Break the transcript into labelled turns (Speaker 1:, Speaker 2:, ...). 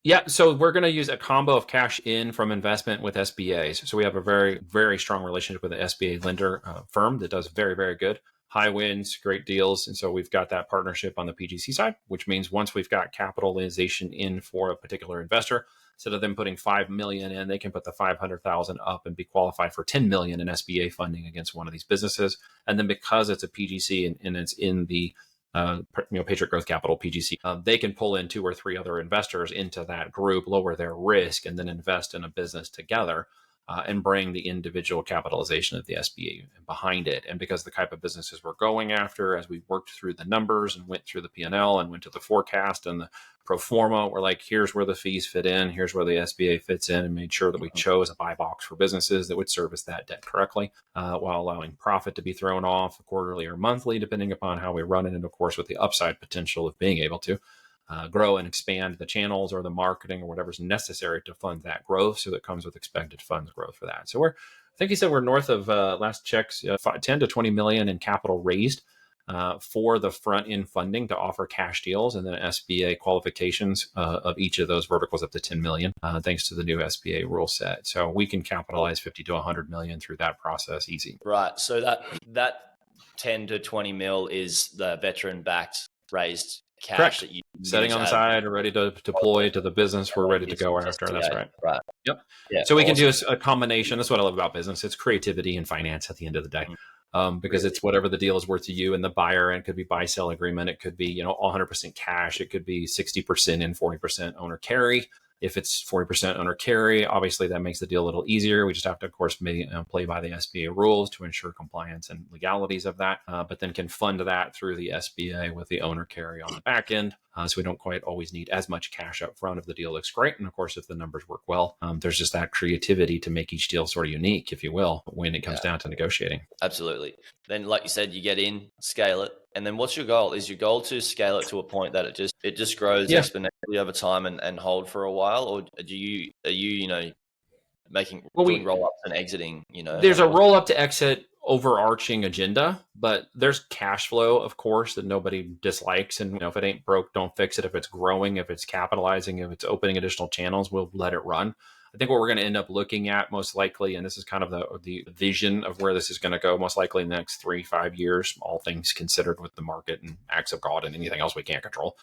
Speaker 1: Yeah, so we're going to use a combo of cash in from investment with SBAs. So we have a very, very strong relationship with an SBA lender firm that does very, very good. High wins, great deals. And so we've got that partnership on the PGC side, which means once we've got capitalization in for a particular investor, instead of them putting 5 million in, they can put the 500,000 up and be qualified for 10 million in SBA funding against one of these businesses. And then because it's a PGC and it's in the Patriot Growth Capital (PGC), they can pull in two or three other investors into that group, lower their risk, and then invest in a business together and bring the individual capitalization of the SBA behind it. And because the type of businesses we're going after, as we worked through the numbers and went through the P&L and went to the forecast and the pro forma, we're like, here's where the fees fit in, here's where the SBA fits in, and made sure that we chose a buy box for businesses that would service that debt correctly, while allowing profit to be thrown off quarterly or monthly, depending upon how we run it, and of course with the upside potential of being able to grow and expand the channels or the marketing or whatever's necessary to fund that growth. So that comes with expected funds growth for that. So I think you said we're north of last checks, 10 to 20 million in capital raised for the front end funding to offer cash deals, and then SBA qualifications of each of those verticals up to 10 million, thanks to the new SBA rule set. So we can capitalize 50 to 100 million through that process easy.
Speaker 2: Right. So that 10 to 20 mil is the veteran backed raised cash.
Speaker 1: Correct.
Speaker 2: That you
Speaker 1: setting on the side, ready to deploy to the business we're ready to go after. That's right.
Speaker 2: Right.
Speaker 1: Yep.
Speaker 2: Yeah.
Speaker 1: So we can do a combination. That's what I love about business. It's creativity and finance at the end of the day. Because it's whatever the deal is worth to you and the buyer. And it could be buy sell agreement. It could be 100% cash. It could be 60% and 40% owner carry. If it's 40% owner carry, obviously that makes the deal a little easier. We just have to, of course, play by the SBA rules to ensure compliance and legalities of that, but then can fund that through the SBA with the owner carry on the back end. So we don't quite always need as much cash up front if the deal looks great. And of course, if the numbers work well, there's just that creativity to make each deal sort of unique, if you will, when it comes down to negotiating.
Speaker 2: Absolutely. Then, like you said, you get in, scale it. And then what's your goal? Is your goal to scale it to a point that it just grows exponentially over time and hold for a while? Or are you doing roll-ups and exiting?
Speaker 1: There's a roll-up to exit overarching agenda, but there's cash flow, of course, that nobody dislikes. And if it ain't broke, don't fix it. If it's growing, if it's capitalizing, if it's opening additional channels, we'll let it run. I think what we're going to end up looking at most likely, and this is kind of the vision of where this is going to go most likely in the next 3-5 years, all things considered with the market and acts of God and anything else we can't control,